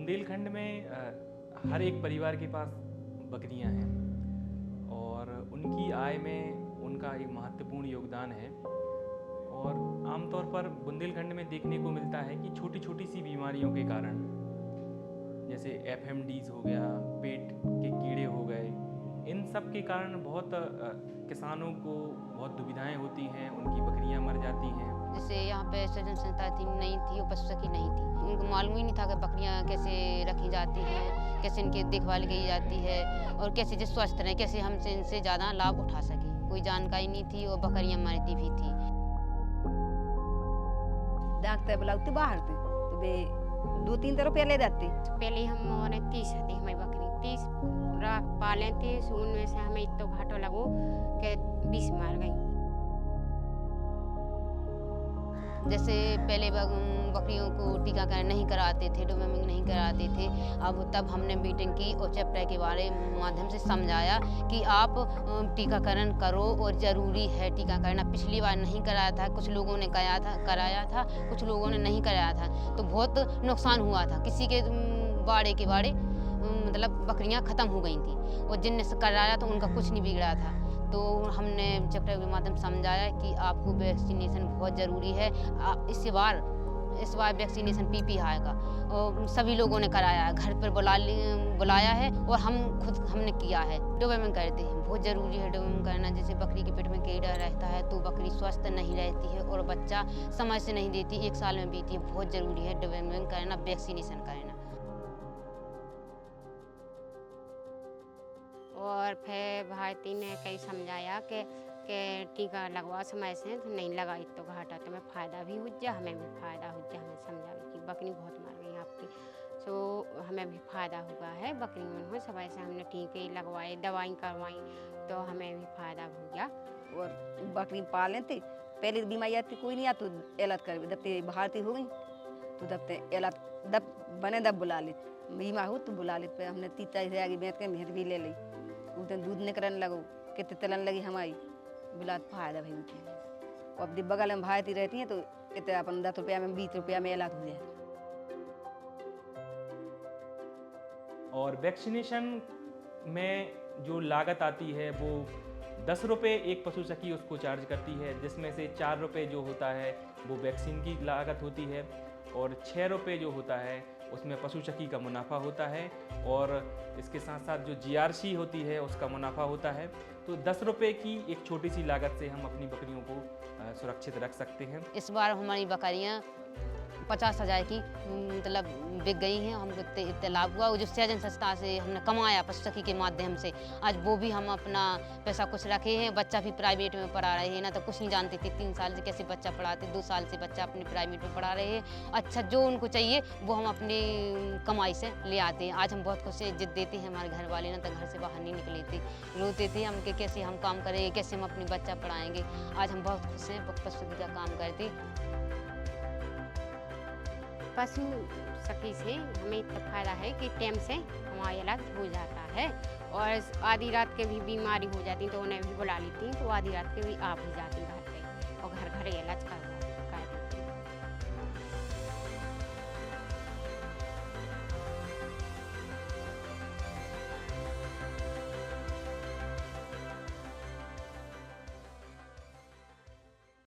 बुंदेलखंड में हर एक परिवार के पास बकरियां हैं और उनकी आय में उनका एक महत्वपूर्ण योगदान है। और आमतौर पर बुंदेलखंड में देखने को मिलता है कि छोटी छोटी सी बीमारियों के कारण, जैसे एफएमडीज हो गया, पेट के कीड़े हो गए, इन सब के कारण बहुत किसानों को बहुत दुविधाएं होती हैं, उनकी बकरियां मर जाती हैं। जैसे यहाँ पे सृजन संस्था थी नहीं थी, वो पशु सखी नहीं थी, उनको मालूम ही नहीं था कि बकरियाँ कैसे रखी जाती हैं, कैसे इनकी देखभाल की जाती है और कैसे जो स्वस्थ रहें, कैसे हमसे इनसे ज़्यादा लाभ उठा सके, कोई जानकारी नहीं थी और बकरियाँ मरती भी थी। डॉक्टर बुलाते बाहर थे तो वे 2-3 रुपये ले जाते। पहले हमारे 30 थी हमारी बकरी, 30 पाले थे, उनमें से हमें इतना घाटा लगो कि 20 मार गई। जैसे पहले बकरियों को टीकाकरण नहीं कराते थे, डिवर्मिंग नहीं कराते थे, अब तब हमने मीटिंग की और चैप्टर के बारे माध्यम से समझाया कि आप टीकाकरण करो और ज़रूरी है टीकाकरण। अब पिछली बार नहीं कराया था, कुछ लोगों ने कराया था, कुछ लोगों ने नहीं कराया था, तो बहुत नुकसान हुआ था। किसी के बाड़े के बाड़े मतलब बकरियां ख़त्म हो गई थी और जिनने से कराया तो उनका कुछ नहीं बिगड़ा था। तो हमने चैप्टर के माध्यम समझाया कि आपको वैक्सीनेशन बहुत ज़रूरी है। इस बार वैक्सीनेशन पीपी आएगा और सभी लोगों ने कराया है, घर पर बुलाया है और हमने किया है। डिवर्मिंग करते हैं, बहुत ज़रूरी है डिवर्मिंग करना। जैसे बकरी के पेट में कीड़ा रहता है तो बकरी स्वस्थ नहीं रहती है और बच्चा समय से नहीं देती, 1 साल में बीती है। बहुत ज़रूरी है डिवर्मिंग करना, वैक्सीनेशन करना। और फिर भारती ने कई समझाया कि टीका लगवा समय से, तो नहीं लगाई तो घाटा, तुम्हें फ़ायदा भी हो जाए, हमें भी फ़ायदा हो जाए। हमें समझाया कि बकरी बहुत मर गई आपकी, तो हमें भी फ़ायदा हुआ है बकरी में। समय से हमने टीके लगवाए, दवाई करवाई, तो हमें भी फ़ायदा हो गया। और बकरी पाले थे, पहले तो बीमारी आती कोई नहीं आती, इलाज कर दबते भारती हो गई तो दबते इलाज दब बुला ले, बीमार हो तो बुला ले। हमने 30 से आगे बैठ के मेहर भी ले ली, उस दिन दूध निकलने लगो, कितने तलन लगी हमारी, बिलात फायदा भी होती है। और अब बगल में भारती रहती हैं तो कितने अपन 10 रुपया में 20 रुपया में इलाज हो जाए। और वैक्सीनेशन में जो लागत आती है वो 10 रुपये एक पशु सखी उसको चार्ज करती है, जिसमें से 4 रुपये जो होता है वो वैक्सीन की लागत होती है और 6 रुपये जो होता है उसमें पशु सखी का मुनाफा होता है और इसके साथ साथ जो जीआरसी होती है उसका मुनाफा होता है। तो 10 रुपये की एक छोटी सी लागत से हम अपनी बकरियों को सुरक्षित रख सकते हैं। इस बार हमारी बकरियाँ 50,000 की मतलब बिक गई हैं। हमको इतने लाभ हुआ, जो सृजन संस्था से हमने कमाया पशु सखी के माध्यम से, आज वो भी हम अपना पैसा कुछ रखे हैं। बच्चा भी प्राइवेट में पढ़ा रहे हैं, ना तो कुछ नहीं जानते थे 3 साल से कैसे बच्चा पढ़ाते, 2 साल से बच्चा अपने प्राइवेट में पढ़ा रहे हैं। अच्छा, जो उनको चाहिए वो हम अपनी कमाई से ले आते हैं। आज हम बहुत खुश हैं, जिद देते हैं हमारे घर वाले, ना तो घर से बाहर नहीं निकले थे, रोते थे हम कि कैसे हम काम करेंगे, कैसे हम अपने बच्चा पढ़ाएंगे। आज हम बहुत खुश हैं, पशु सखी का काम करते। पशु सखी से हमें इतना फ़ायदा है कि टाइम से हमारा इलाज हो जाता है और आधी रात के भी बीमारी हो जाती तो उन्हें भी बुला लेती, तो आधी रात के भी आ भी जाती घर।